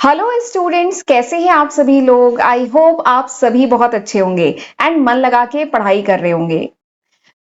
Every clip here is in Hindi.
हेलो स्टूडेंट्स, कैसे हैं आप सभी लोग। आई होप आप सभी बहुत अच्छे होंगे एंड मन लगा के पढ़ाई कर रहे होंगे।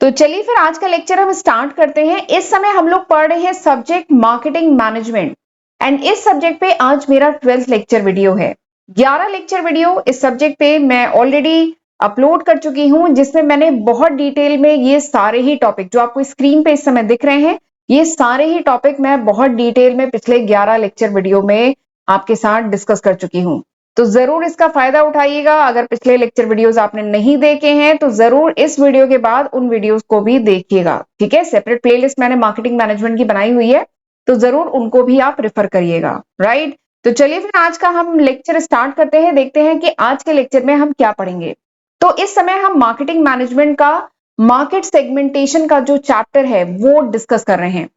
तो चलिए फिर आज का लेक्चर हम स्टार्ट करते हैं। इस समय हम लोग पढ़ रहे हैं सब्जेक्ट मार्केटिंग मैनेजमेंट एंड इस सब्जेक्ट पे आज मेरा 12th लेक्चर वीडियो है। 11 लेक्चर वीडियो इस सब्जेक्ट पे मैं ऑलरेडी अपलोड कर चुकी हूं, जिसमें मैंने बहुत डिटेल में ये सारे ही टॉपिक जो आपको स्क्रीन पे इस समय दिख रहे हैं, ये सारे ही टॉपिक मैं बहुत डिटेल में पिछले 11 लेक्चर वीडियो में आपके साथ डिस्कस कर चुकी हूं। तो जरूर इसका फायदा उठाइएगा। अगर पिछले लेक्चर वीडियोस आपने नहीं देखे हैं तो जरूर इस वीडियो के बाद उन वीडियोस को भी देखिएगा। ठीक है, सेपरेट प्लेलिस्ट मैंने मार्केटिंग मैनेजमेंट की बनाई हुई है, तो जरूर उनको भी आप रेफर करिएगा। राइट, तो चलिए फिर आज का हम लेक्चर स्टार्ट करते हैं। देखते हैं कि आज के लेक्चर में हम क्या पढ़ेंगे। तो इस समय हम मार्केटिंग मैनेजमेंट का मार्केट सेगमेंटेशन का जो चैप्टर है वो डिस्कस कर रहे हैं,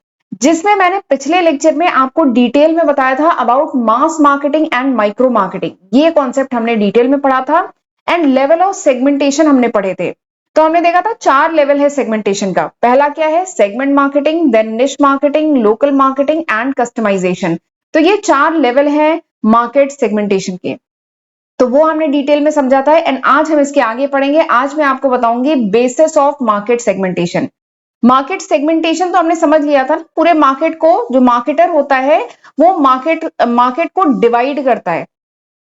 जिसमें मैंने पिछले लेक्चर में आपको डिटेल में बताया था about mass marketing and micro marketing. ये कॉन्सेप्ट हमने डिटेल में पढ़ा था एंड लेवल ऑफ सेगमेंटेशन हमने पढ़े थे। तो हमने देखा था 4 लेवल है सेगमेंटेशन का। पहला क्या है, segment marketing, then niche marketing, local marketing and customisation. तो ये 4 लेवल है मार्केट सेगमेंटेशन के, तो वो हमने डिटेल में समझा था एंड आज हम इसके आगे पढ़ेंगे। आज मैं आपको बताऊंगी basis of market segmentation. Market segmentation तो हमने समझ लिया था, पूरे मार्केट को जो मार्केटर होता है वो मार्केट को डिवाइड करता है।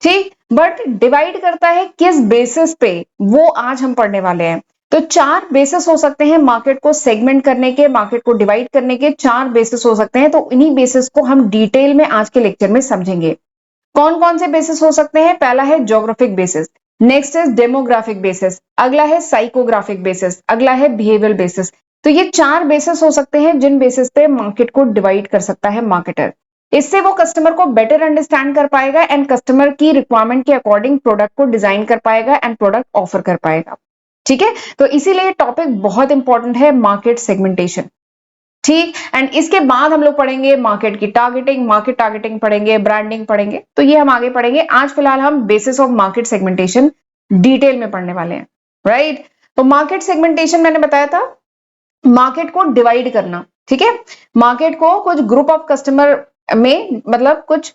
ठीक, बट डिवाइड करता है किस बेसिस पे, वो आज हम पढ़ने वाले हैं। तो 4 बेसिस हो सकते हैं मार्केट को सेगमेंट करने के, मार्केट को डिवाइड करने के 4 बेसिस हो सकते हैं। तो इन्हीं बेसिस को हम डिटेल में आज के लेक्चर में समझेंगे। कौन कौन से बेसिस हो सकते हैं? पहला है geographic basis, next is demographic basis, अगला है साइकोग्राफिक बेसिस, अगला है बिहेवियरल बेसिस। तो ये 4 बेसिस हो सकते हैं जिन बेसिस पे मार्केट को डिवाइड कर सकता है मार्केटर। इससे वो कस्टमर को बेटर अंडरस्टैंड कर पाएगा एंड कस्टमर की रिक्वायरमेंट के अकॉर्डिंग प्रोडक्ट को डिजाइन कर पाएगा एंड प्रोडक्ट ऑफर कर पाएगा। ठीक है, तो इसीलिए टॉपिक बहुत इंपॉर्टेंट है मार्केट सेगमेंटेशन। ठीक, एंड इसके बाद हम लोग पढ़ेंगे मार्केट की टारगेटिंग, मार्केट टारगेटिंग पढ़ेंगे, ब्रांडिंग पढ़ेंगे। तो ये हम आगे पढ़ेंगे। आज फिलहाल हम basis of market segmentation detail में पढ़ने वाले हैं। राइट, तो मार्केट सेगमेंटेशन मैंने बताया था मार्केट को डिवाइड करना। ठीक है, मार्केट को कुछ ग्रुप ऑफ कस्टमर में, मतलब कुछ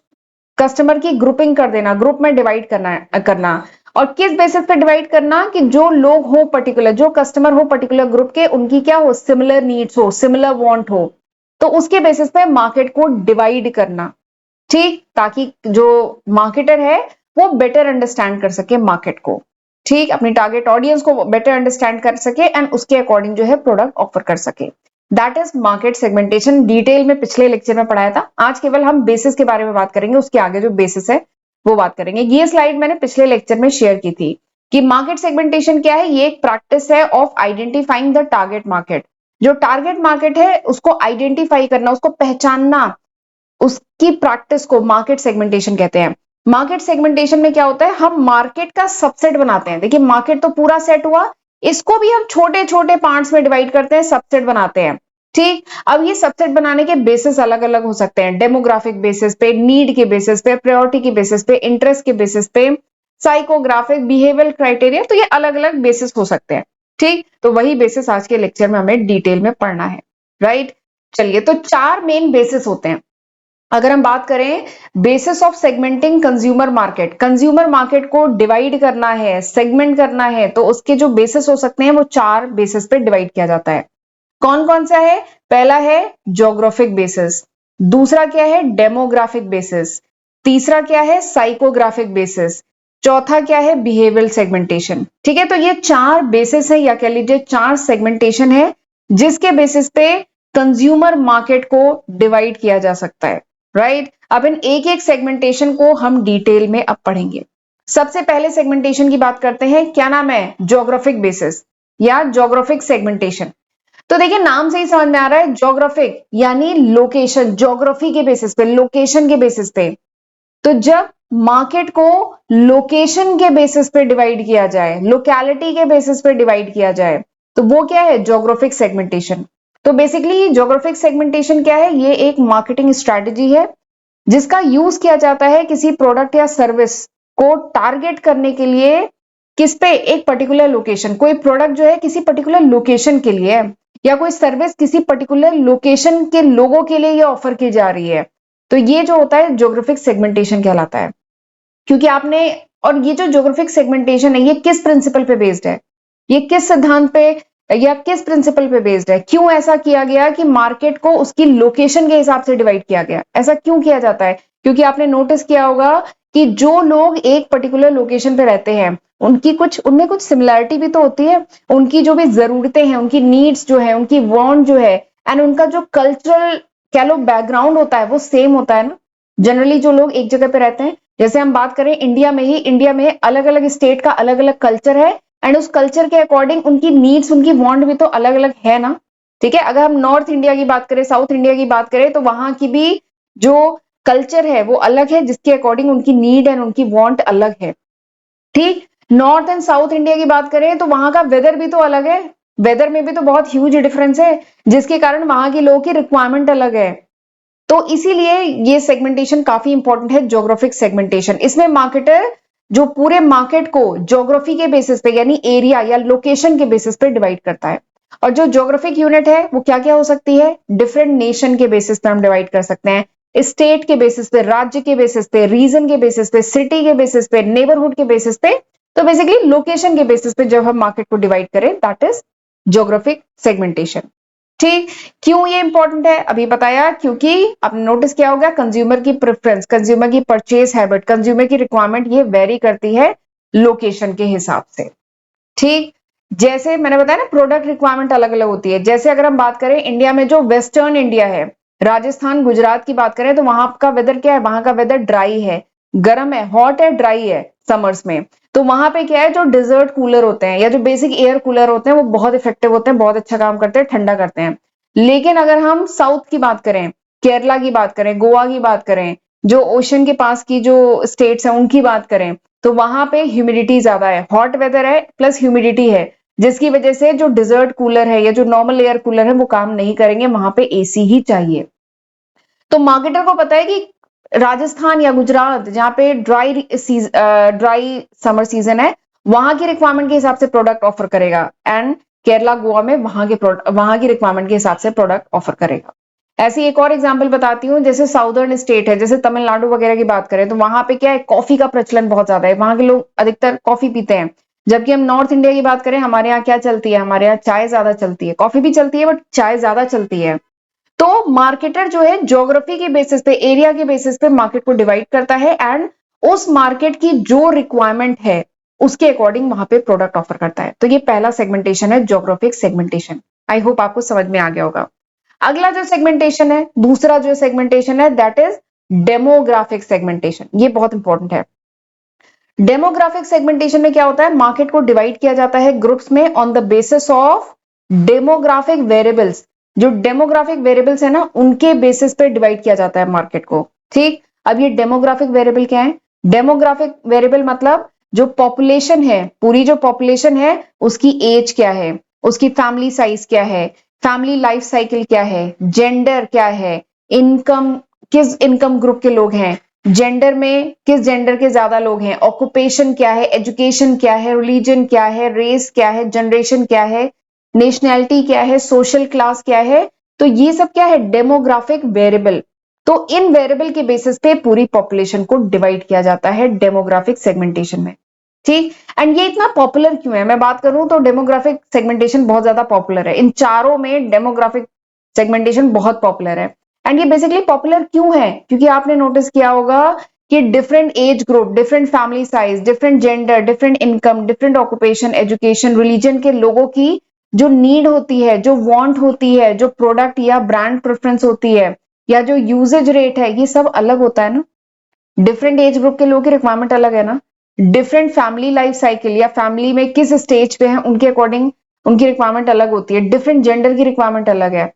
कस्टमर की ग्रुपिंग कर देना, ग्रुप में डिवाइड करना। और किस बेसिस पे डिवाइड करना कि जो लोग हो पर्टिकुलर, जो कस्टमर हो पर्टिकुलर ग्रुप के, उनकी क्या हो, सिमिलर नीड्स हो, सिमिलर वांट हो, तो उसके बेसिस पे मार्केट को डिवाइड करना। ठीक, ताकि जो मार्केटर है वो बेटर अंडरस्टैंड कर सके मार्केट को। ठीक, अपनी टारगेट ऑडियंस को बेटर अंडरस्टैंड कर सके एंड उसके अकॉर्डिंग जो है प्रोडक्ट ऑफर कर सके। That is market segmentation. Detail में पिछले लेक्चर में पढ़ाया था। आज केवल हम बेसिस के बारे में बात करेंगे, उसके आगे जो बेसिस है वो बात करेंगे। ये स्लाइड मैंने पिछले लेक्चर में शेयर की थी कि मार्केट सेगमेंटेशन क्या है। ये एक प्रैक्टिस है of identifying the target market. जो टारगेट मार्केट है उसको आइडेंटिफाई करना, उसको पहचानना, उसकी प्रैक्टिस को मार्केट सेगमेंटेशन कहते हैं। मार्केट सेगमेंटेशन में क्या होता है, हम मार्केट का सबसेट बनाते हैं। देखिए, मार्केट तो पूरा सेट हुआ, इसको भी हम छोटे छोटे पार्ट्स में डिवाइड करते हैं, सबसेट बनाते हैं। ठीक, अब ये सबसेट बनाने के बेसिस अलग अलग हो सकते हैं। डेमोग्राफिक बेसिस पे, नीड के बेसिस पे, प्रायोरिटी के बेसिस पे, इंटरेस्ट के बेसिस पे, साइकोग्राफिक, बिहेवियरल क्राइटेरिया, तो ये अलग अलग बेसिस हो सकते हैं। ठीक, तो वही बेसिस आज के लेक्चर में हमें डिटेल में पढ़ना है। राइट, चलिए, तो 4 मेन बेसिस होते हैं। अगर हम बात करें basis of segmenting consumer market, consumer market को डिवाइड करना है, सेगमेंट करना है, तो उसके जो बेसिस हो सकते हैं वो 4 बेसिस पे डिवाइड किया जाता है। कौन कौन सा है? पहला है ज्योग्राफिक बेसिस, दूसरा क्या है, डेमोग्राफिक बेसिस, तीसरा क्या है, साइकोग्राफिक बेसिस, चौथा क्या है, बिहेवियरल सेगमेंटेशन। ठीक है, तो ये 4 बेसिस है या कह लीजिए 4 सेगमेंटेशन है जिसके बेसिस पे कंज्यूमर मार्केट को डिवाइड किया जा सकता है। राइट, अब इन एक एक सेगमेंटेशन को हम डिटेल में अब पढ़ेंगे। सबसे पहले सेगमेंटेशन की बात करते हैं, क्या नाम है, ज्योग्राफिक बेसिस या ज्योग्राफिक सेगमेंटेशन। तो देखिए, नाम से ही समझ में आ रहा है, ज्योग्राफिक यानी लोकेशन, ज्योग्राफी के बेसिस पे, लोकेशन के बेसिस पे। तो जब मार्केट को लोकेशन के बेसिस पे डिवाइड किया जाए, लोकेलिटी के बेसिस पे डिवाइड किया जाए, तो वो क्या है, ज्योग्राफिक सेगमेंटेशन। तो बेसिकली ज्योग्राफिक सेगमेंटेशन क्या है, ये एक मार्केटिंग स्ट्रेटजी है जिसका यूज किया जाता है किसी प्रोडक्ट या सर्विस को टारगेट करने के लिए। किस पे? एक पर्टिकुलर लोकेशन। कोई प्रोडक्ट जो है किसी पर्टिकुलर लोकेशन के लिए है या कोई सर्विस किसी पर्टिकुलर लोकेशन के लोगों के लिए ये ऑफर की जा रही है, तो ये जो होता है ज्योग्राफिक सेगमेंटेशन कहलाता है। क्योंकि आपने, और ये जो ज्योग्राफिक सेगमेंटेशन है ये किस प्रिंसिपल पे बेस्ड है, ये किस सिद्धांत पे या किस प्रिंसिपल पे बेस्ड है, क्यों ऐसा किया गया कि मार्केट को उसकी लोकेशन के हिसाब से डिवाइड किया गया, ऐसा क्यों किया जाता है? क्योंकि आपने नोटिस किया होगा कि जो लोग एक पर्टिकुलर लोकेशन पे रहते हैं उनमें कुछ सिमिलैरिटी भी तो होती है, उनकी जो भी जरूरतें हैं, उनकी नीड्स जो है, उनकी वांट जो है, एंड उनका जो कल्चरल कह लो बैकग्राउंड होता है वो सेम होता है ना। जनरली जो लोग एक जगह पे रहते हैं, जैसे हम बात करें इंडिया में ही, इंडिया में अलग अलग स्टेट का अलग अलग कल्चर है, एंड उस कल्चर के अकॉर्डिंग उनकी नीड्स, उनकी वांट भी तो अलग अलग है ना। ठीक है, अगर हम नॉर्थ इंडिया की बात करें, साउथ इंडिया की बात करें, तो वहां की भी जो कल्चर है वो अलग है, जिसके अकॉर्डिंग उनकी नीड एंड उनकी वांट अलग है। ठीक, नॉर्थ एंड साउथ इंडिया की बात करें तो वहां का वेदर भी तो अलग है, वेदर में भी तो बहुत ह्यूज डिफरेंस है, जिसके कारण वहां के लोगों की रिक्वायरमेंट अलग है। तो इसीलिए ये सेगमेंटेशन काफी इंपॉर्टेंट है, ज्योग्राफिक सेगमेंटेशन। इसमें मार्केटर जो पूरे मार्केट को ज्योग्राफी के बेसिस पे यानी एरिया या लोकेशन के बेसिस पे डिवाइड करता है। और जो ज्योग्राफिक यूनिट है वो क्या क्या हो सकती है, डिफरेंट नेशन के बेसिस पे हम डिवाइड कर सकते हैं, स्टेट के बेसिस पे, राज्य के बेसिस पे, रीजन के बेसिस पे, सिटी के बेसिस पे, नेबरहुड के बेसिस पे। तो बेसिकली लोकेशन के बेसिस पे जब हम मार्केट को डिवाइड करें, दैट इज ज्योग्राफिक सेगमेंटेशन। ठीक, क्यों ये इंपॉर्टेंट है अभी बताया, क्योंकि आपने नोटिस किया होगा कंज्यूमर की प्रेफरेंस, कंज्यूमर की परचेज हैबिट, कंज्यूमर की रिक्वायरमेंट ये वेरी करती है लोकेशन के हिसाब से। ठीक, जैसे मैंने बताया ना प्रोडक्ट रिक्वायरमेंट अलग अलग होती है। जैसे अगर हम बात करें इंडिया में जो वेस्टर्न इंडिया है, राजस्थान गुजरात की बात करें, तो वहां का वेदर क्या है, वहां का वेदर ड्राई है, गर्म है, हॉट है, ड्राई है समर्स में। तो वहां पे क्या है, जो डिजर्ट कूलर होते हैं या जो बेसिक एयर कूलर होते हैं वो बहुत इफेक्टिव होते हैं, बहुत अच्छा काम करते हैं, ठंडा करते हैं। लेकिन अगर हम साउथ की बात करें, केरला की बात करें, गोवा की बात करें, जो ओशन के पास की जो स्टेट्स हैं उनकी बात करें, तो वहां पे ह्यूमिडिटी ज्यादा है, हॉट वेदर है प्लस ह्यूमिडिटी है, जिसकी वजह से जो डिजर्ट कूलर है या जो नॉर्मल एयर कूलर है वो काम नहीं करेंगे, वहां पे एसी ही चाहिए। तो मार्केटर को पता है कि राजस्थान या गुजरात जहां पे ड्राई समर सीजन है, वहां की रिक्वायरमेंट के हिसाब से प्रोडक्ट ऑफर करेगा, एंड केरला गोवा में वहां की रिक्वायरमेंट के हिसाब से प्रोडक्ट ऑफर करेगा। ऐसी एक और एग्जांपल बताती हूँ, जैसे साउदर्न स्टेट है, जैसे तमिलनाडु वगैरह की बात करें, तो वहां पे क्या है, कॉफी का प्रचलन बहुत ज्यादा है, वहां के लोग अधिकतर कॉफी पीते हैं। जबकि हम नॉर्थ इंडिया की बात करें, हमारे यहाँ क्या चलती है, हमारे यहाँ चाय ज्यादा चलती है, कॉफी भी चलती है बट चाय ज्यादा चलती है। तो मार्केटर जो है ज्योग्राफी के बेसिस पे, एरिया के बेसिस पे मार्केट को डिवाइड करता है, एंड उस मार्केट की जो रिक्वायरमेंट है उसके अकॉर्डिंग वहां पे प्रोडक्ट ऑफर करता है। तो ये पहला सेगमेंटेशन है, ज्योग्राफिक सेगमेंटेशन। आई होप आपको समझ में आ गया होगा। अगला जो सेगमेंटेशन है, दूसरा जो सेगमेंटेशन है, दैट इज डेमोग्राफिक सेगमेंटेशन। ये बहुत इंपॉर्टेंट है। डेमोग्राफिक सेगमेंटेशन में क्या होता है, मार्केट को डिवाइड किया जाता है ग्रुप्स में on the basis of demographic variables. जो डेमोग्राफिक वेरिएबल्स है ना, उनके बेसिस पे डिवाइड किया जाता है मार्केट को। ठीक, अब ये डेमोग्राफिक वेरिएबल क्या है, डेमोग्राफिक वेरिएबल मतलब जो पॉपुलेशन है, पूरी जो पॉपुलेशन है उसकी एज क्या है, उसकी फैमिली साइज क्या है, फैमिली लाइफ साइकिल क्या है, जेंडर क्या है, इनकम, किस इनकम ग्रुप के लोग हैं, जेंडर में किस जेंडर के ज्यादा लोग हैं, ऑक्यूपेशन क्या है, एजुकेशन क्या है, रिलीजन क्या है, रेस क्या है, जनरेशन क्या है, नेशनैलिटी क्या है, सोशल क्लास क्या है। तो ये सब क्या है, डेमोग्राफिक वेरिएबल। तो इन वेरिएबल के बेसिस पे पूरी पॉपुलेशन को डिवाइड किया जाता है डेमोग्राफिक सेगमेंटेशन में। ठीक, एंड ये इतना पॉपुलर क्यों है, मैं बात करूं तो डेमोग्राफिक सेगमेंटेशन बहुत ज्यादा पॉपुलर है, इन चारों में डेमोग्राफिक सेगमेंटेशन बहुत पॉपुलर है। एंड ये बेसिकली पॉपुलर क्यों है, क्योंकि आपने नोटिस किया होगा कि different age group, different family size, different gender, different income, different occupation, education, religion के लोगों की जो नीड होती है, जो वांट होती है, जो प्रोडक्ट या ब्रांड प्रेफरेंस होती है, या जो यूजेज रेट है, ये सब अलग होता है ना। डिफरेंट एज ग्रुप के लोगों की रिक्वायरमेंट अलग है ना, डिफरेंट फैमिली लाइफ साइकिल या फैमिली में किस स्टेज पे है उनके अकॉर्डिंग उनकी रिक्वायरमेंट अलग होती है, डिफरेंट जेंडर की रिक्वायरमेंट अलग है,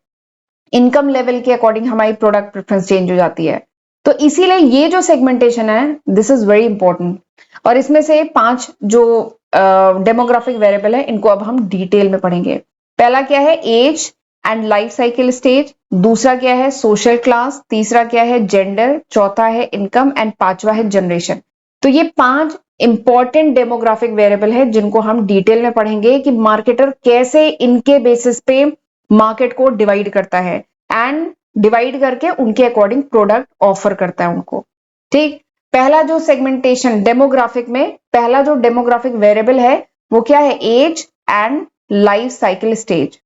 इनकम लेवल के अकॉर्डिंग हमारी प्रोडक्ट प्रेफरेंस चेंज हो जाती है। तो इसीलिए ये जो सेगमेंटेशन है, दिस इज वेरी इंपॉर्टेंट। और इसमें से 5 जो डेमोग्राफिक वेरिएबल है, इनको अब हम डिटेल में पढ़ेंगे। पहला क्या है, age and life cycle stage. दूसरा क्या है, सोशल क्लास। तीसरा क्या है, जेंडर। चौथा है इनकम, एंड पांचवा है जनरेशन। तो ये 5 इंपॉर्टेंट डेमोग्राफिक वेरिएबल है जिनको हम डिटेल में पढ़ेंगे कि मार्केटर कैसे इनके बेसिस पे मार्केट को डिवाइड करता है, एंड डिवाइड करके उनके अकॉर्डिंग प्रोडक्ट ऑफर करता है उनको। ठीक, पहला जो सेगमेंटेशन डेमोग्राफिक में, पहला जो डेमोग्राफिक वेरिएबल है वो क्या है, age and life cycle stage.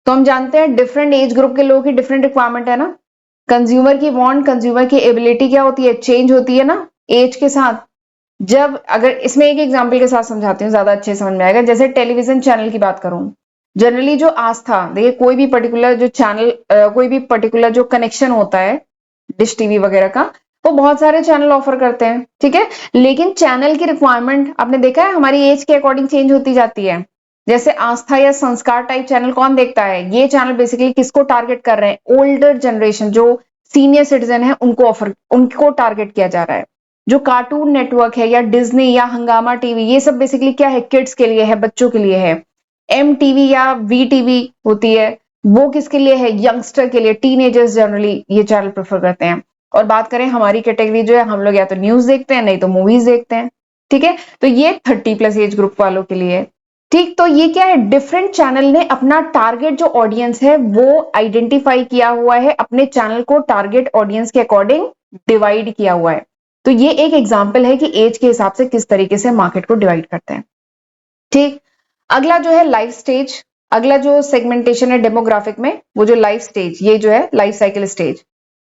तो हम जानते हैं डिफरेंट एज ग्रुप के लोगों की डिफरेंट रिक्वायरमेंट है ना। कंज्यूमर की वांट, कंज्यूमर की एबिलिटी क्या होती है, चेंज होती है ना एज के साथ। जब अगर इसमें एक एग्जांपल के साथ समझाती हूँ, ज्यादा अच्छे समझ में आएगा। जैसे टेलीविजन चैनल की बात करूं, जनरली जो आस्था, देखिए कोई भी पर्टिकुलर जो चैनल, कोई भी पर्टिकुलर जो कनेक्शन होता है डिश टीवी वगैरह का, वो बहुत सारे चैनल ऑफर करते हैं, ठीक है। लेकिन चैनल की रिक्वायरमेंट आपने देखा है हमारी एज के अकॉर्डिंग चेंज होती जाती है। जैसे आस्था या संस्कार टाइप चैनल कौन देखता है, ये चैनल बेसिकली किसको टारगेट कर रहे हैं, ओल्डर जनरेशन, जो सीनियर सिटीजन है उनको टारगेट किया जा रहा है। जो कार्टून नेटवर्क है या डिज्नी या हंगामा टीवी, ये सब बेसिकली क्या है, किड्स के लिए है, बच्चों के लिए है। एम टीवी या वी टीवी होती है, वो किसके लिए है, यंगस्टर के लिए, टीनेजर्स जनरली ये चैनल प्रेफर करते हैं। और बात करें हमारी कैटेगरी जो है, हम लोग या तो न्यूज देखते हैं, नहीं तो मूवीज देखते हैं, ठीक है। तो ये 30+ एज ग्रुप वालों के लिए, ठीक। तो ये क्या है, डिफरेंट चैनल ने अपना टारगेट जो ऑडियंस है वो आइडेंटिफाई किया हुआ है, अपने चैनल को टारगेट ऑडियंस के अकॉर्डिंग डिवाइड किया हुआ है। तो ये एक एग्जांपल है कि एज के हिसाब से किस तरीके से मार्केट को डिवाइड करते हैं, ठीक। अगला जो है लाइफ स्टेज, अगला जो सेगमेंटेशन है डेमोग्राफिक में, वो जो लाइफ स्टेज, ये जो है life cycle stage.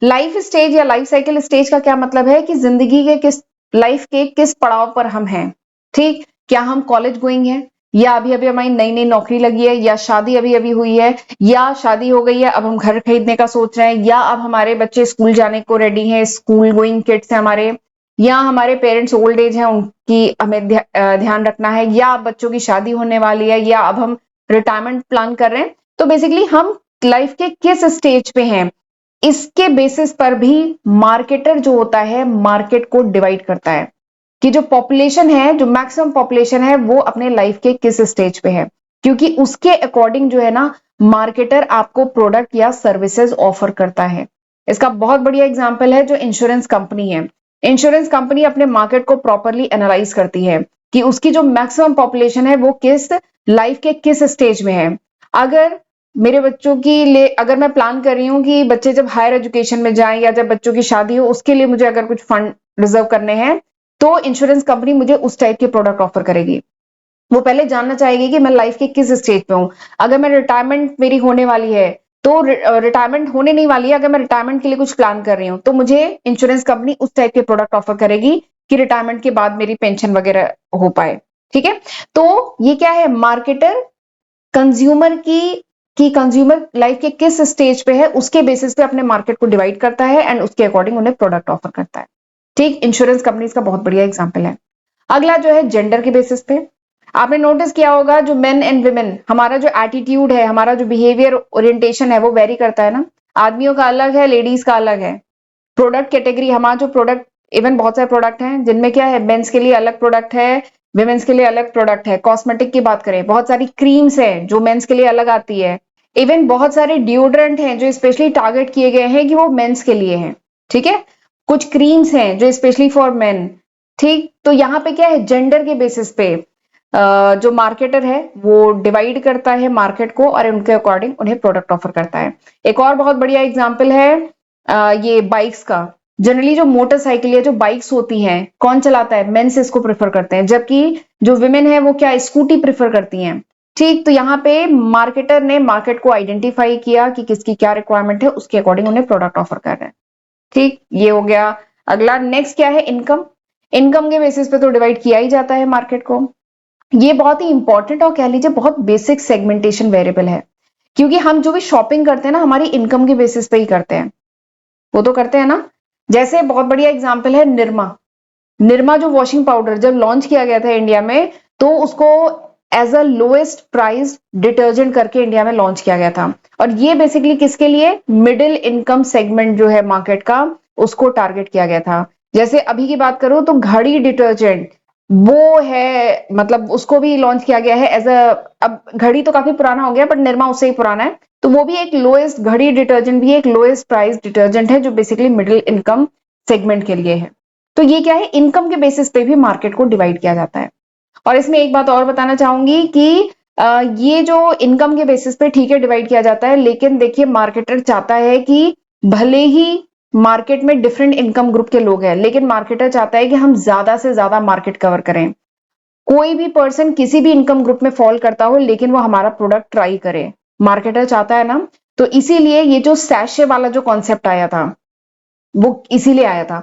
Life stage या लाइफ साइकिल स्टेज का क्या मतलब है कि जिंदगी के किस, लाइफ के किस पड़ाव पर हम हैं, ठीक। क्या हम कॉलेज गोइंग हैं, या अभी अभी हमारी नई नई नौकरी लगी है, या शादी अभी अभी हुई है, या शादी हो गई है अब हम घर खरीदने का सोच रहे हैं, या अब हमारे बच्चे स्कूल जाने को रेडी हैं, स्कूल गोइंग किड्स हैं हमारे, या हमारे पेरेंट्स ओल्ड एज हैं उनकी हमें ध्यान रखना है, या अब बच्चों की शादी होने वाली है, या अब हम रिटायरमेंट प्लान कर रहे हैं। तो बेसिकली हम लाइफ के किस स्टेज पे हैं, इसके बेसिस पर भी मार्केटर जो होता है मार्केट को डिवाइड करता है कि जो पॉपुलेशन है, जो मैक्सिमम पॉपुलेशन है, वो अपने लाइफ के किस स्टेज पे है, क्योंकि उसके अकॉर्डिंग जो है ना मार्केटर आपको प्रोडक्ट या सर्विसेज ऑफर करता है। इसका बहुत बढ़िया एग्जांपल है जो इंश्योरेंस कंपनी है। इंश्योरेंस कंपनी अपने मार्केट को प्रॉपरली एनालाइज करती है कि उसकी जो मैक्सिमम पॉपुलेशन है वो किस लाइफ के किस स्टेज में है। अगर मेरे बच्चों की लिए अगर मैं प्लान कर रही हूँ कि बच्चे जब हायर एजुकेशन में जाएं या जब बच्चों की शादी हो, उसके लिए मुझे अगर कुछ फंड रिजर्व करने हैं, तो इंश्योरेंस कंपनी मुझे उस टाइप के प्रोडक्ट ऑफर करेगी। वो पहले जानना चाहेगी कि मैं लाइफ के किस स्टेज पे हूँ। अगर मैं रिटायरमेंट मेरी होने वाली है, तो रिटायरमेंट होने नहीं वाली है, अगर मैं रिटायरमेंट के लिए कुछ प्लान कर रही हूँ, तो मुझे इंश्योरेंस कंपनी उस टाइप के प्रोडक्ट ऑफर करेगी कि रिटायरमेंट के बाद मेरी पेंशन वगैरह हो पाए, ठीक है। तो ये क्या है, मार्केटर कंज्यूमर की कंज्यूमर लाइफ के किस स्टेज पे है उसके बेसिस पे अपने मार्केट को डिवाइड करता है एंड उसके अकॉर्डिंग उन्हें प्रोडक्ट ऑफर करता है, ठीक। इंश्योरेंस कंपनीज का बहुत बढ़िया एग्जांपल है। अगला जो है जेंडर के बेसिस पे, आपने नोटिस किया होगा जो मेन एंड वुमेन, हमारा जो एटीट्यूड है, हमारा जो बिहेवियर ओरिएंटेशन है वो वेरी करता है ना। आदमियों का अलग है, लेडीज का अलग है। प्रोडक्ट कैटेगरी, हमारा जो प्रोडक्ट, इवन बहुत सारे प्रोडक्ट हैं जिनमें क्या है, मेंस के लिए अलग प्रोडक्ट है, विमेन्स के लिए अलग प्रोडक्ट है। कॉस्मेटिक की बात करें, बहुत सारी क्रीम्स हैं जो मेंस के लिए अलग आती है। इवन बहुत सारे डिओड्रेंट हैं जो स्पेशली टारगेट किए गए हैं कि वो मेंस के लिए हैं, ठीक है। कुछ क्रीम्स हैं जो स्पेशली फॉर मेन, ठीक। तो यहाँ पे क्या है, जेंडर के बेसिस पे जो मार्केटर है वो डिवाइड करता है मार्केट को और उनके अकॉर्डिंग उन्हें प्रोडक्ट ऑफर करता है। एक और बहुत बढ़िया एग्जांपल है ये बाइक्स का। जनरली जो मोटरसाइकिल या जो बाइक्स होती हैं कौन चलाता है, मेंस इसको प्रेफर करते हैं, जबकि जो विमेन है वो क्या, स्कूटी प्रेफर करती हैं, ठीक। तो यहाँ पे मार्केटर ने मार्केट को आइडेंटिफाई किया कि किसकी क्या रिक्वायरमेंट है, उसके अकॉर्डिंग उन्हें प्रोडक्ट ऑफर कर रहे हैं, ठीक। ये हो गया। अगला नेक्स्ट क्या है, इनकम। इनकम के बेसिस पे तो डिवाइड किया ही जाता है मार्केट को। ये बहुत ही इंपॉर्टेंट और कह लीजिए बहुत बेसिक सेगमेंटेशन वेरिएबल है, क्योंकि हम जो भी शॉपिंग करते हैं ना हमारी इनकम के बेसिस पे ही करते हैं, वो तो करते हैं ना। जैसे बहुत बढ़िया एग्जांपल है निरमा। निरमा जो वॉशिंग पाउडर जब लॉन्च किया गया था इंडिया में, तो उसको as a lowest price detergent करके इंडिया में लॉन्च किया गया था। और ये बेसिकली किसके लिए, मिडिल इनकम सेगमेंट जो है मार्केट का, उसको टारगेट किया गया था। जैसे अभी की बात करूं तो घड़ी डिटर्जेंट, वो है मतलब उसको भी लॉन्च किया गया है एज अ, अब घड़ी तो काफी पुराना हो गया बट निरमा उससे ही पुराना है, तो वो भी एक लोएस्ट, घड़ी डिटर्जेंट भी एक लोएस्ट प्राइस डिटर्जेंट है जो बेसिकली मिडिल इनकम सेगमेंट के लिए है। तो ये क्या है, इनकम के बेसिस पे भी मार्केट को डिवाइड किया जाता है। और इसमें एक बात और बताना चाहूंगी कि ये जो इनकम के बेसिस पे ठीक है डिवाइड किया जाता है, लेकिन देखिए मार्केटर चाहता है कि भले ही मार्केट में डिफरेंट इनकम ग्रुप के लोग हैं, लेकिन मार्केटर चाहता है कि हम ज्यादा से ज्यादा मार्केट कवर करें। कोई भी पर्सन किसी भी इनकम ग्रुप में फॉल करता हो, लेकिन वो हमारा प्रोडक्ट ट्राई करे, मार्केटर चाहता है ना। तो इसीलिए ये जो सैशे वाला जो कॉन्सेप्ट आया था वो इसीलिए आया था।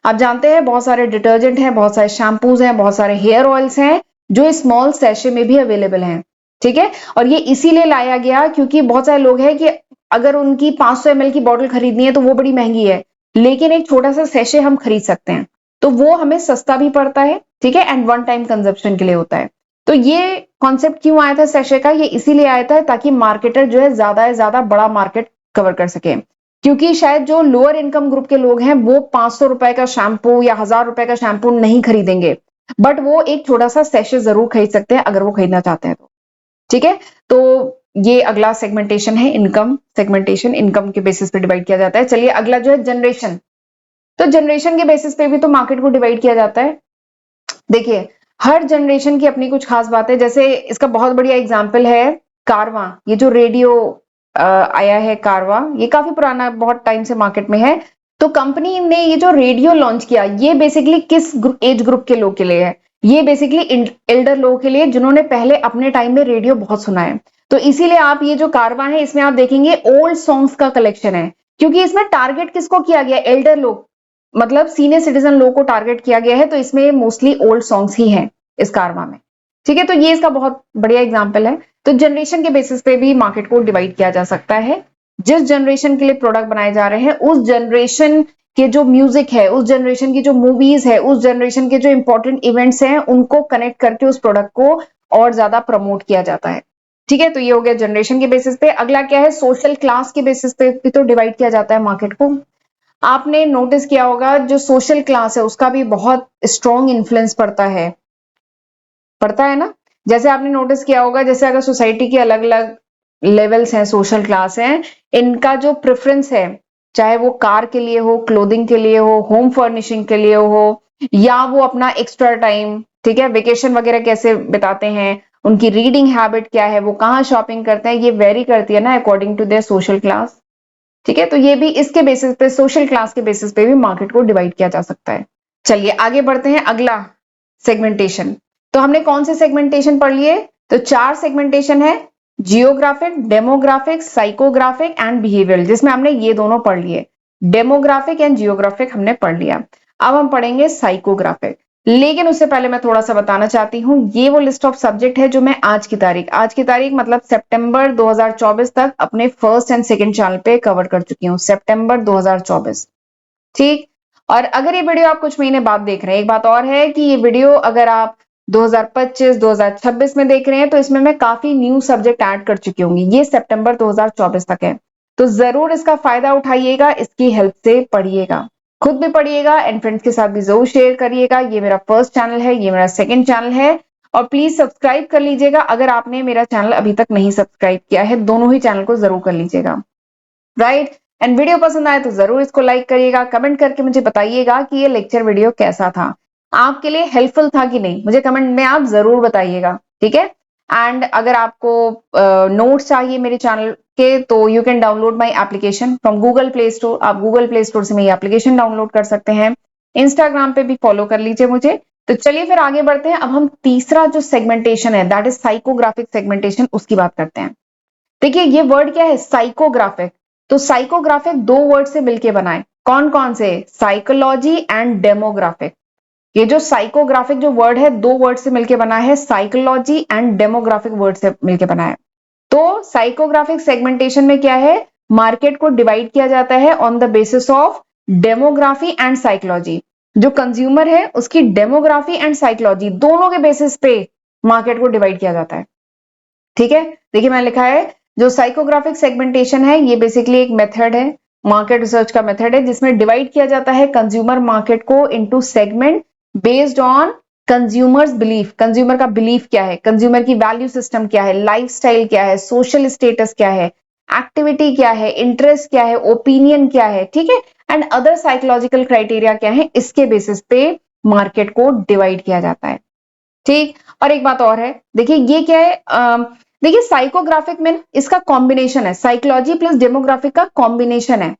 आप जानते हैं बहुत सारे डिटर्जेंट हैं, बहुत सारे शैम्पूज हैं, बहुत सारे हेयर ऑयल्स हैं जो स्मॉल सैशे में भी अवेलेबल हैं, ठीक है। और ये इसीलिए लाया गया क्योंकि बहुत सारे लोग हैं कि अगर उनकी 500 ml की बॉटल खरीदनी है तो वो बड़ी महंगी है, लेकिन एक छोटा सा सैशे हम खरीद सकते हैं, तो वो हमें सस्ता भी पड़ता है, ठीक है, एंड वन टाइम कंजप्शन के लिए होता है। तो ये कॉन्सेप्ट क्यों आया था सैशे का, ये इसीलिए आया था ताकि मार्केटर जो है ज्यादा से ज्यादा बड़ा मार्केट कवर कर सके। क्योंकि शायद जो लोअर इनकम ग्रुप के लोग हैं वो 500 रुपए का शैम्पू या 1000 रुपए का शैम्पू नहीं खरीदेंगे, बट वो एक छोटा सा सेशे जरूर खरीद सकते हैं अगर वो खरीदना चाहते हैं तो, ठीक है। तो ये अगला सेगमेंटेशन है, इनकम सेगमेंटेशन, इनकम के बेसिस पे डिवाइड किया जाता है। चलिए अगला जो है जनरेशन। तो जनरेशन के बेसिस पे भी तो मार्केट को डिवाइड किया जाता है। देखिए हर जनरेशन की अपनी कुछ खास बात है, जैसे इसका बहुत बढ़िया एग्जाम्पल है कारवां। ये जो रेडियो आया है कारवां, ये काफी पुराना, बहुत टाइम से मार्केट में है। तो कंपनी ने ये जो रेडियो लॉन्च किया, ये बेसिकली किस एज ग्रुप के लोग के लिए है, ये बेसिकली एल्डर लोगों के लिए जिन्होंने पहले अपने टाइम में रेडियो बहुत सुना है। तो इसीलिए आप ये जो कारवां है इसमें आप देखेंगे ओल्ड सॉन्ग्स का कलेक्शन है, क्योंकि इसमें टारगेट किसको किया गया, एल्डर लोग, मतलब सीनियर सिटीजन लोगों को टारगेट किया गया है। तो इसमें मोस्टली ओल्ड सॉन्ग्स ही हैं इस कारवा में, ठीक है। तो ये इसका बहुत बढ़िया एग्जांपल है। तो जनरेशन के बेसिस पे भी मार्केट को डिवाइड किया जा सकता है। जिस जनरेशन के लिए प्रोडक्ट बनाए जा रहे हैं उस जनरेशन के जो म्यूजिक है, उस जनरेशन की जो मूवीज है, उस जनरेशन के जो इंपॉर्टेंट इवेंट्स हैं, उनको कनेक्ट करके उस प्रोडक्ट को और ज्यादा प्रमोट किया जाता है, ठीक है। तो ये हो गया जनरेशन के बेसिस पे। अगला क्या है, सोशल क्लास के बेसिस पे भी तो डिवाइड किया जाता है मार्केट को। आपने नोटिस किया होगा जो सोशल क्लास है उसका भी बहुत स्ट्रॉन्ग इन्फ्लुएंस पड़ता है ना। जैसे आपने नोटिस किया होगा, जैसे अगर सोसाइटी के अलग अलग लेवल्स हैं, सोशल क्लास हैं, इनका जो प्रेफरेंस है, चाहे वो कार के लिए हो, क्लोथिंग के लिए हो, होम फर्निशिंग के लिए हो, या वो अपना एक्स्ट्रा टाइम, ठीक है, वेकेशन वगैरह कैसे बिताते हैं, उनकी रीडिंग हैबिट क्या है, वो कहाँ शॉपिंग करते हैं, ये वेरी करती है ना according to their social class, ठीक है। तो ये भी इसके बेसिस पे, सोशल क्लास के बेसिस पे भी मार्केट को डिवाइड किया जा सकता है। चलिए आगे बढ़ते हैं, अगला सेगमेंटेशन। तो हमने कौन से सेगमेंटेशन पढ़ लिए, तो 4 सेगमेंटेशन है, geographic, demographic, psychographic and behavioural, जिसमें हमने ये दोनों पढ़ लिए, डेमोग्राफिक एंड जियोग्राफिक हमने पढ़ लिया। अब हम पढ़ेंगे साइकोग्राफिक। लेकिन उससे पहले मैं थोड़ा सा बताना चाहती हूँ, ये वो लिस्ट ऑफ सब्जेक्ट है जो मैं आज की तारीख मतलब सितंबर 2024 तक अपने फर्स्ट एंड सेकंड चैनल पे कवर कर चुकी हूँ, सितंबर 2024, ठीक। और अगर ये वीडियो आप कुछ महीने बाद देख रहे हैं, एक बात और है कि ये वीडियो अगर आप 2025 2026 में देख रहे हैं तो इसमें मैं काफी न्यू सब्जेक्ट ऐड कर चुकी होंगी, ये सितंबर 2024 तक है। तो जरूर इसका फायदा उठाइएगा, इसकी हेल्प से पढ़िएगा, खुद भी पढ़िएगा एंड फ्रेंड्स के साथ भी जरूर शेयर करिएगा। ये मेरा फर्स्ट चैनल है, ये मेरा सेकंड चैनल है, और प्लीज सब्सक्राइब कर लीजिएगा अगर आपने मेरा चैनल अभी तक नहीं सब्सक्राइब किया है, दोनों ही चैनल को जरूर कर लीजिएगा, राइट। एंड वीडियो पसंद आए तो जरूर इसको लाइक करिएगा, कमेंट करके मुझे बताइएगा कि ये लेक्चर वीडियो कैसा था, आपके लिए हेल्पफुल था कि नहीं, मुझे कमेंट में आप जरूर बताइएगा, ठीक है। एंड अगर आपको नोट्स चाहिए मेरे चैनल के तो you can download my application from Google play store, आप गूगल प्ले स्टोर से मेरी एप्लीकेशन डाउनलोड कर सकते हैं। इंस्टाग्राम पे भी फॉलो कर लीजिए मुझे। तो चलिए फिर आगे बढ़ते हैं, अब हम तीसरा जो सेगमेंटेशन है दैट इज साइकोग्राफिक सेगमेंटेशन, उसकी बात करते हैं। देखिए ये वर्ड क्या है, साइकोग्राफिक। तो साइकोग्राफिक 2 वर्ड से मिलके बना है, कौन कौन से, साइकोलॉजी एंड डेमोग्राफिक। ये जो साइकोग्राफिक जो वर्ड है 2 वर्ड से मिलके बना है, साइकोलॉजी एंड डेमोग्राफिक वर्ड से मिलके बना है। तो साइकोग्राफिक सेगमेंटेशन में क्या है, मार्केट को डिवाइड किया जाता है on the basis of demography and psychology. जो कंज्यूमर है उसकी डेमोग्राफी एंड साइकोलॉजी दोनों के बेसिस पे मार्केट को डिवाइड किया जाता है, ठीक है। देखिए मैंने लिखा है जो साइकोग्राफिक सेगमेंटेशन है ये बेसिकली एक मेथड है, मार्केट रिसर्च का मेथड है, जिसमें डिवाइड किया जाता है कंज्यूमर मार्केट को into segment based on consumers belief, consumer का बिलीफ क्या है, कंज्यूमर की वैल्यू सिस्टम क्या है, लाइफस्टाइल क्या है, सोशल स्टेटस क्या है, एक्टिविटी क्या है, इंटरेस्ट क्या है, ओपिनियन क्या है, ठीक है, एंड अदर साइकोलॉजिकल क्राइटेरिया क्या है, इसके बेसिस पे मार्केट को डिवाइड किया जाता है। ठीक। और एक बात और है, देखिए ये क्या है, देखिए साइकोग्राफिक में इसका कॉम्बिनेशन है, साइकोलॉजी प्लस डेमोग्राफिक का कॉम्बिनेशन है।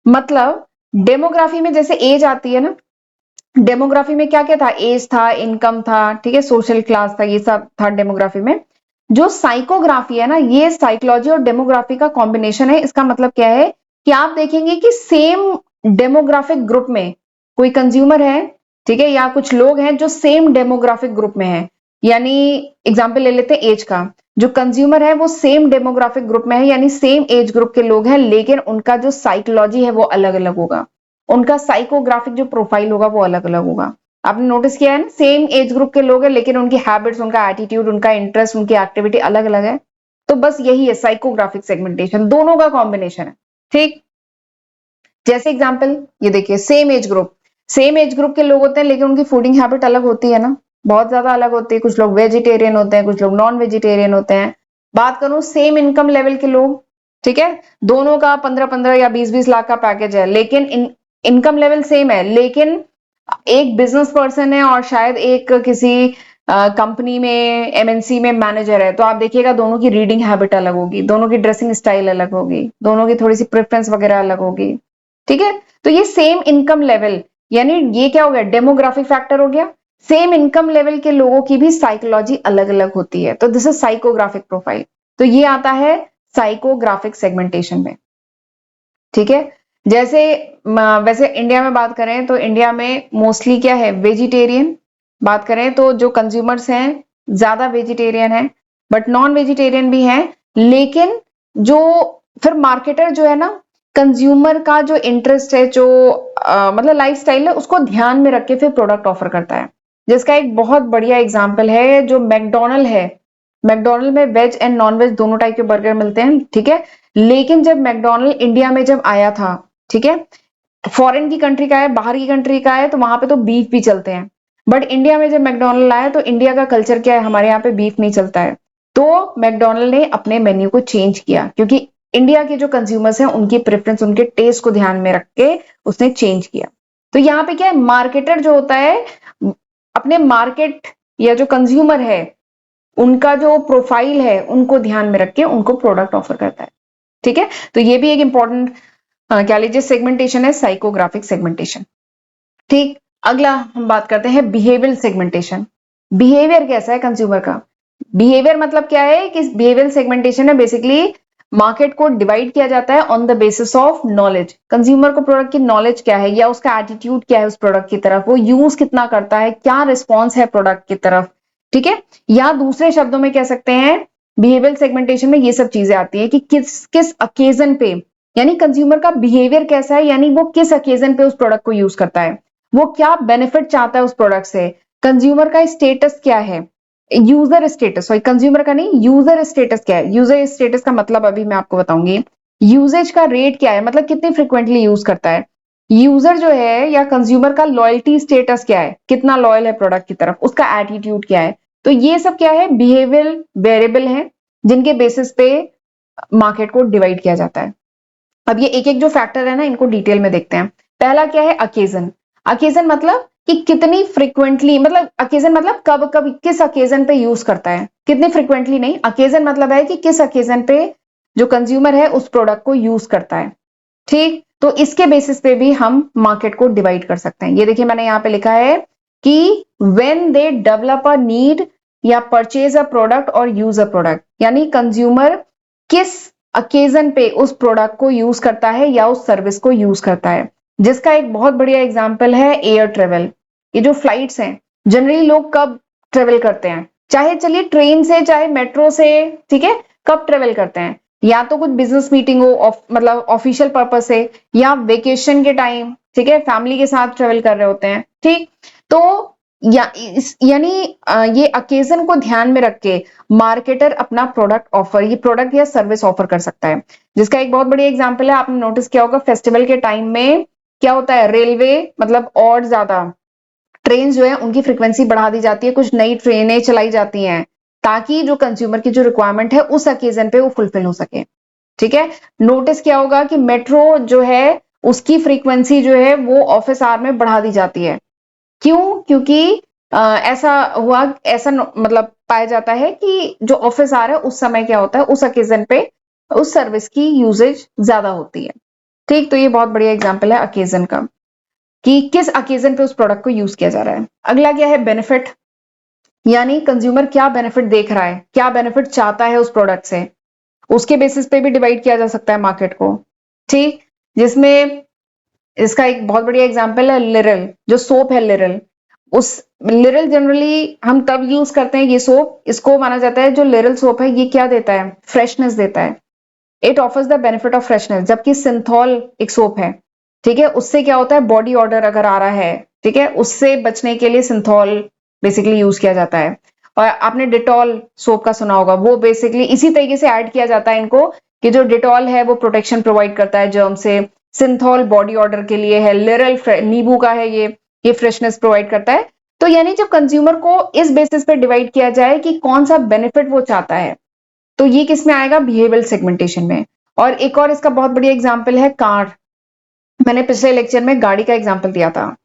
मतलब डेमोग्राफी में जैसे एज आती है ना, डेमोग्राफी में क्या क्या था, एज था, इनकम था, ठीक है, सोशल क्लास था, ये सब था डेमोग्राफी में। जो साइकोग्राफी है ना, ये साइकोलॉजी और डेमोग्राफी का कॉम्बिनेशन है। इसका मतलब क्या है कि आप देखेंगे कि सेम डेमोग्राफिक ग्रुप में कोई कंज्यूमर है, ठीक है, या कुछ लोग हैं जो सेम डेमोग्राफिक ग्रुप में है। यानी एग्जाम्पल ले लेते हैं एज का, जो कंज्यूमर है वो सेम डेमोग्राफिक ग्रुप में है, यानी सेम एज ग्रुप के लोग हैं, लेकिन उनका जो साइकोलॉजी है वो अलग अलग होगा, उनका साइकोग्राफिक जो प्रोफाइल होगा वो अलग अलग होगा। आपने नोटिस किया है ना, सेम एज ग्रुप के लोग हैं लेकिन उनकी हैबिट्स, उनका एटीट्यूड, उनका इंटरेस्ट, उनकी एक्टिविटी अलग अलग है। तो बस यही है साइकोग्राफिक सेगमेंटेशन, दोनों का कॉम्बिनेशन है। ठीक। जैसे एग्जांपल ये देखिए, सेम एज ग्रुप के लोग होते हैं लेकिन उनकी फूडिंग हैबिट अलग होती है ना, बहुत ज्यादा अलग होती है। कुछ लोग वेजिटेरियन होते हैं, कुछ लोग नॉन वेजिटेरियन होते हैं। बात करूं सेम इनकम लेवल के लोग, ठीक है, दोनों का 15-15 या 20-20 लाख का पैकेज है, लेकिन इनकम लेवल सेम है, लेकिन एक बिजनेस पर्सन है और शायद एक किसी कंपनी में, एमएनसी में मैनेजर है, तो आप देखिएगा दोनों की रीडिंग हैबिट अलग होगी, दोनों की ड्रेसिंग स्टाइल अलग होगी, दोनों की थोड़ी सी प्रेफरेंस वगैरह अलग होगी। ठीक है। तो ये सेम इनकम लेवल, यानी ये क्या हो गया, डेमोग्राफिक फैक्टर हो गया। सेम इनकम लेवल के लोगों की भी साइकोलॉजी अलग अलग होती है, तो दिस इज साइकोग्राफिक प्रोफाइल। तो ये आता है साइकोग्राफिक सेगमेंटेशन में। ठीक है। जैसे वैसे इंडिया में बात करें तो इंडिया में मोस्टली क्या है, वेजिटेरियन। बात करें तो जो कंज्यूमर्स हैं ज्यादा वेजिटेरियन है, बट नॉन वेजिटेरियन भी हैं। लेकिन जो फिर मार्केटर जो है ना, कंज्यूमर का जो इंटरेस्ट है, जो मतलब लाइफस्टाइल है, उसको ध्यान में रख के फिर प्रोडक्ट ऑफर करता है। जिसका एक बहुत बढ़िया एग्जाम्पल है जो मैकडोनल्ड है। मैकडोनल्ड में वेज एंड नॉन वेज दोनों टाइप के बर्गर मिलते हैं, ठीक है। लेकिन जब मैकडोनल्ड इंडिया में जब आया था, ठीक है, फॉरेन की कंट्री का है, बाहर की कंट्री का है, तो वहां पे तो बीफ भी चलते हैं। बट इंडिया में जब मैकडोनल्ड आया तो इंडिया का कल्चर क्या है, हमारे यहाँ पे बीफ नहीं चलता है। तो मैकडोनल्ड ने अपने मेन्यू को चेंज किया, क्योंकि इंडिया के जो कंज्यूमर्स हैं उनकी प्रेफरेंस, उनके टेस्ट को ध्यान में रख के उसने चेंज किया। तो यहाँ पे क्या है, मार्केटर जो होता है अपने मार्केट या जो कंज्यूमर है उनका जो प्रोफाइल है उनको ध्यान में रख के उनको प्रोडक्ट ऑफर करता है। ठीक है। तो ये भी एक इंपॉर्टेंट क्या लीजिए सेगमेंटेशन है, साइकोग्राफिक सेगमेंटेशन। ठीक। अगला हम बात करते हैं बिहेवियर सेगमेंटेशन। बिहेवियर कैसा है कंज्यूमर का, बिहेवियर मतलब क्या है कि बिहेवियर सेगमेंटेशन है बेसिकली मार्केट को डिवाइड किया जाता है on the basis of knowledge. Consumer को प्रोडक्ट की नॉलेज क्या है या उसका एटीट्यूड क्या है उस प्रोडक्ट की तरफ, वो यूज कितना करता है, क्या रिस्पॉन्स है प्रोडक्ट की तरफ। ठीक है। या दूसरे शब्दों में कह सकते हैं बिहेवियर सेगमेंटेशन में ये सब चीजें आती है कि किस किस अकेजन पे, यानी कंज्यूमर का बिहेवियर कैसा है, यानी वो किस अकेजन पे उस प्रोडक्ट को यूज करता है, वो क्या बेनिफिट चाहता है उस प्रोडक्ट से, कंज्यूमर का स्टेटस क्या है, यूजर स्टेटस, सॉरी कंज्यूमर का नहीं, यूजर स्टेटस क्या है। यूजर स्टेटस का मतलब अभी मैं आपको बताऊंगी। यूजेज का रेट क्या है, मतलब कितनी फ्रिक्वेंटली यूज करता है। यूजर जो है या कंज्यूमर का लॉयल्टी स्टेटस क्या है, कितना लॉयल है प्रोडक्ट की तरफ, उसका एटीट्यूड क्या है। तो ये सब क्या है, बिहेवियर वेरिएबल है जिनके बेसिस पे मार्केट को डिवाइड किया जाता है। अब ये एक एक जो फैक्टर है ना, इनको डिटेल में देखते हैं। पहला क्या है, अकेजन। अकेजन मतलब कि कितनी फ्रिक्वेंटली, मतलब अकेजन मतलब कब कब किस अकेजन पे यूज करता है, कितनी फ्रिक्वेंटली नहीं, अकेजन मतलब है कि किस अकेजन पे जो कंज्यूमर है उस प्रोडक्ट को यूज करता है। ठीक। तो इसके बेसिस पे भी हम मार्केट को डिवाइड कर सकते हैं। ये देखिए मैंने यहाँ पे लिखा है कि when they develop a need या परचेज अ प्रोडक्ट और यूज अ प्रोडक्ट, यानी कंज्यूमर किस अकेजन पे उस प्रोडक्ट को यूज करता है या उस सर्विस को यूज करता है। जिसका एक बहुत बढ़िया एग्जांपल है एयर ट्रेवल। ये जो फ्लाइट्स हैं, जनरली लोग कब ट्रेवल करते हैं, चाहे चलिए ट्रेन से चाहे मेट्रो से, ठीक है, कब ट्रेवल करते हैं, या तो कुछ बिजनेस मीटिंग हो, मतलब ऑफिशियल पर्पस से, या वेकेशन के टाइम, ठीक है, फैमिली के साथ ट्रेवल कर रहे होते हैं। ठीक। तो यानी ये अकेजन को ध्यान में रख के मार्केटर अपना प्रोडक्ट ऑफर, ये प्रोडक्ट या सर्विस ऑफर कर सकता है। जिसका एक बहुत बढ़िया एग्जांपल है, आपने नोटिस किया होगा फेस्टिवल के टाइम में क्या होता है, रेलवे मतलब और ज्यादा ट्रेन जो है उनकी फ्रीक्वेंसी बढ़ा दी जाती है, कुछ नई ट्रेनें चलाई जाती हैं ताकि जो कंज्यूमर की जो रिक्वायरमेंट है उस अकेजन पे वो फुलफिल हो सके। ठीक है। नोटिस किया होगा कि मेट्रो जो है उसकी फ्रीक्वेंसी जो है वो ऑफिस आवर में बढ़ा दी जाती है। क्यों? क्योंकि ऐसा हुआ, ऐसा मतलब पाया जाता है कि जो ऑफिस आ रहा है उस समय क्या होता है, उस ओकेजन पे उस सर्विस की यूजेज ज्यादा होती है। ठीक, तो ये बहुत बढ़िया एग्जांपल है ओकेजन का, कि किस ओकेजन पे उस प्रोडक्ट को यूज किया जा रहा है। अगला क्या है, बेनिफिट, यानी कंज्यूमर क्या बेनिफिट देख रहा है, क्या बेनिफिट चाहता है उस प्रोडक्ट से, उसके बेसिस पे भी डिवाइड किया जा सकता है मार्केट को। ठीक, जिसमें इसका एक बहुत बढ़िया एग्जांपल है लिरल, जो सोप है लिरल। उस लिरल जनरली हम तब यूज करते हैं ये सोप, इसको माना जाता है जो लिरल सोप है ये क्या देता है, फ्रेशनेस देता है। It offers the benefit of freshness. जबकि सिंथॉल एक सोप है, ठीक है, उससे क्या होता है, बॉडी ऑर्डर अगर आ रहा है, ठीक है, उससे बचने के लिए सिंथॉल बेसिकली यूज किया जाता है। और आपने डिटॉल सोप का सुना होगा, वो बेसिकली इसी तरीके से ऐड किया जाता है इनको, कि जो डिटॉल है वो प्रोटेक्शन प्रोवाइड करता है जर्म से, सिंथॉल बॉडी ऑर्डर के लिए है, लिरल नींबू का है, ये फ्रेशनेस प्रोवाइड करता है। तो यानी जब कंज्यूमर को इस बेसिस पे डिवाइड किया जाए कि कौन सा बेनिफिट वो चाहता है, तो ये किस में आएगा, बिहेवियरल सेगमेंटेशन में। और एक और इसका बहुत बढ़िया एग्जांपल है कार। मैंने पिछले लेक्चर में गाड़ी का एग्जांपल दिया था।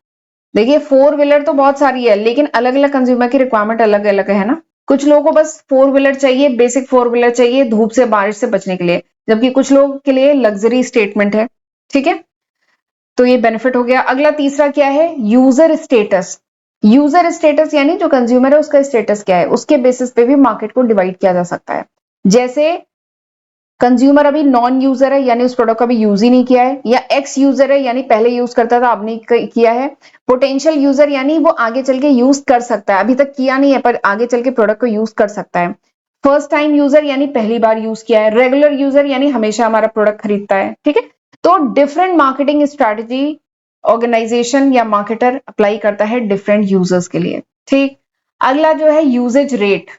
देखिए, फोर व्हीलर तो बहुत सारी है, लेकिन अलग अलग कंज्यूमर की रिक्वायरमेंट अलग अलग है ना। कुछ लोगों को बस फोर व्हीलर चाहिए, बेसिक फोर व्हीलर चाहिए धूप से बारिश से बचने के लिए, जबकि कुछ लोगों के लिए लग्जरी स्टेटमेंट है। ठीक है, तो ये बेनिफिट हो गया। अगला तीसरा क्या है, यूजर स्टेटस। यूजर स्टेटस यानी जो कंज्यूमर है उसका स्टेटस क्या है, उसके बेसिस पे भी मार्केट को डिवाइड किया जा सकता है। जैसे कंज्यूमर अभी नॉन यूजर है, यानी उस प्रोडक्ट का भी यूज ही नहीं किया है, या एक्स यूजर है यानी पहले यूज करता था अब नहीं किया है। पोटेंशियल यूजर यानी वो आगे चल के यूज कर सकता है, अभी तक किया नहीं है पर आगे चल के प्रोडक्ट को यूज कर सकता है। फर्स्ट टाइम यूजर यानी पहली बार यूज किया है। रेगुलर यूजर यानी हमेशा हमारा प्रोडक्ट खरीदता है। ठीक है, तो डिफरेंट मार्केटिंग स्ट्रेटेजी ऑर्गेनाइजेशन या मार्केटर अप्लाई करता है डिफरेंट यूजर्स के लिए। ठीक, अगला जो है यूजेज रेट।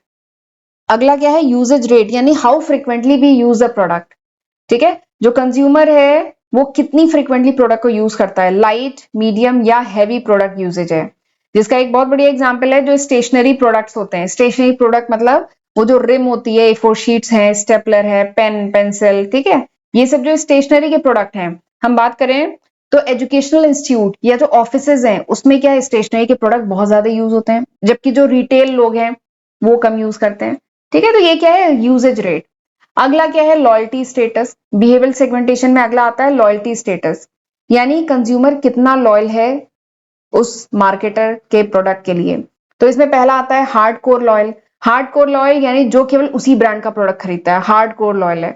अगला क्या है, यूजेज रेट, यानी how frequently we use a product. ठीक है, जो कंज्यूमर है वो कितनी फ्रिक्वेंटली प्रोडक्ट को यूज करता है, लाइट, मीडियम या हैवी प्रोडक्ट यूजेज है। जिसका एक बहुत बढ़िया एग्जांपल है जो स्टेशनरी प्रोडक्ट्स होते हैं। स्टेशनरी प्रोडक्ट मतलब वो जो रिम होती है, A4 शीट्स हैं, स्टेपलर है, पेन, पेंसिल, ठीक है, ये सब जो स्टेशनरी के प्रोडक्ट हैं। हम बात करें तो एजुकेशनल इंस्टीट्यूट या जो ऑफिसेज हैं उसमें क्या है, स्टेशनरी के प्रोडक्ट बहुत ज्यादा यूज होते हैं, जबकि जो रिटेल लोग हैं वो कम यूज करते हैं। ठीक है, तो ये क्या है, यूजेज रेट। अगला क्या है, लॉयल्टी स्टेटस। बिहेवियरल सेगमेंटेशन में अगला आता है लॉयल्टी स्टेटस, यानी कंज्यूमर कितना लॉयल है उस मार्केटर के प्रोडक्ट के लिए। तो इसमें पहला आता है hard core loyal. Hard core loyal यानी जो केवल उसी ब्रांड का प्रोडक्ट खरीदता है, हार्ड कोर लॉयल है।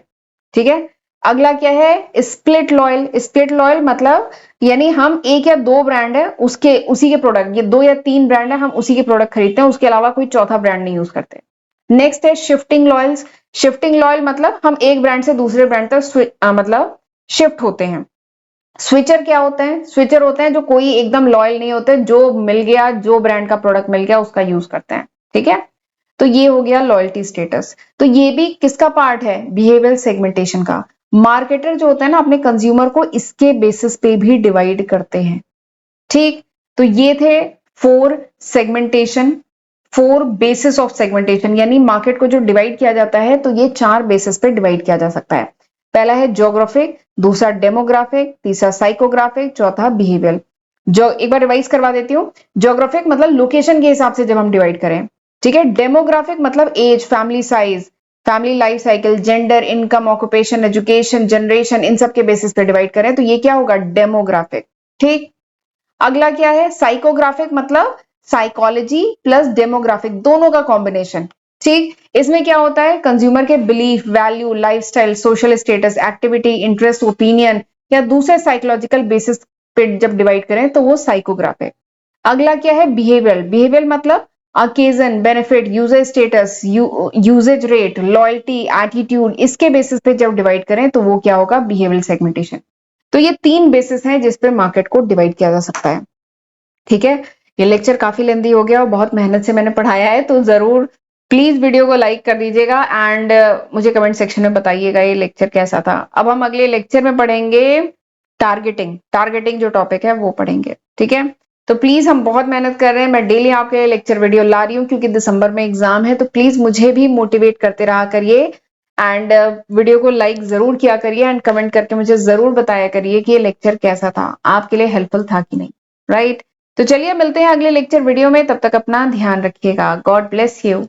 ठीक है, अगला क्या है, स्प्लिट लॉयल। स्प्लिट लॉयल मतलब यानी हम एक या दो ब्रांड है उसके उसी के प्रोडक्ट, ये दो या तीन ब्रांड है हम उसी के प्रोडक्ट खरीदते हैं, उसके अलावा कोई चौथा ब्रांड नहीं यूज करते। नेक्स्ट है शिफ्टिंग लॉयल्स। शिफ्टिंग लॉयल मतलब हम एक ब्रांड से दूसरे ब्रांड तक मतलब शिफ्ट होते हैं। स्विचर क्या होते हैं, स्विचर होते हैं जो कोई एकदम लॉयल नहीं होते, जो मिल गया, जो ब्रांड का प्रोडक्ट मिल गया उसका यूज करते हैं। ठीक है, तो ये हो गया लॉयल्टी स्टेटस। तो ये भी किसका पार्ट है, बिहेवियरल सेगमेंटेशन का। मार्केटर जो होता है ना अपने कंज्यूमर को इसके बेसिस पे भी डिवाइड करते हैं। ठीक, तो ये थे four segmentation, four basis of segmentation, यानी मार्केट को जो डिवाइड किया जाता है तो ये चार बेसिस पे डिवाइड किया जा सकता है। पहला है ज्योग्राफिक, दूसरा डेमोग्राफिक, तीसरा साइकोग्राफिक, चौथा बिहेवियरल। जो एक बार रिवाइज करवा देती हूँ। ज्योग्राफिक मतलब लोकेशन के हिसाब से जब हम डिवाइड करें। ठीक है, डेमोग्राफिक मतलब age, family size, family life cycle, gender, income, occupation, education, generation, इन सब के बेसिस पे डिवाइड करें तो ये क्या होगा, डेमोग्राफिक। ठीक, अगला क्या है, साइकोग्राफिक मतलब साइकोलॉजी प्लस डेमोग्राफिक दोनों का कॉम्बिनेशन। ठीक, इसमें क्या होता है, कंज्यूमर के belief, value, lifestyle, social status, activity, interest, opinion या दूसरे साइकोलॉजिकल बेसिस पे जब डिवाइड करें तो वो साइकोग्राफिक। अगला क्या है, बिहेवियरल। बिहेवियरल मतलब occasion, benefit, user status, usage rate, loyalty, attitude, इसके बेसिस पे जब डिवाइड करें तो वो क्या होगा, बिहेवियरल सेगमेंटेशन। तो ये तीन बेसिस हैं जिस पे मार्केट को डिवाइड किया जा सकता है। ठीक है, ये लेक्चर काफी लेंदी हो गया और बहुत मेहनत से मैंने पढ़ाया है, तो जरूर प्लीज वीडियो को लाइक कर दीजिएगा एंड मुझे कमेंट सेक्शन में बताइएगा ये लेक्चर कैसा था। अब हम अगले लेक्चर में पढ़ेंगे टारगेटिंग। टारगेटिंग जो टॉपिक है वो पढ़ेंगे। ठीक है, तो प्लीज हम बहुत मेहनत कर रहे हैं, मैं डेली आपके लिए लेक्चर वीडियो ला रही हूँ क्योंकि दिसंबर में एग्जाम है, तो प्लीज मुझे भी मोटिवेट करते रहा करिए एंड वीडियो को लाइक जरूर किया करिए एंड कमेंट करके मुझे जरूर बताया करिए कि ये लेक्चर कैसा था, आपके लिए हेल्पफुल था कि नहीं। राइट, तो चलिए मिलते हैं अगले लेक्चर वीडियो में, तब तक अपना ध्यान रखिएगा। God bless you.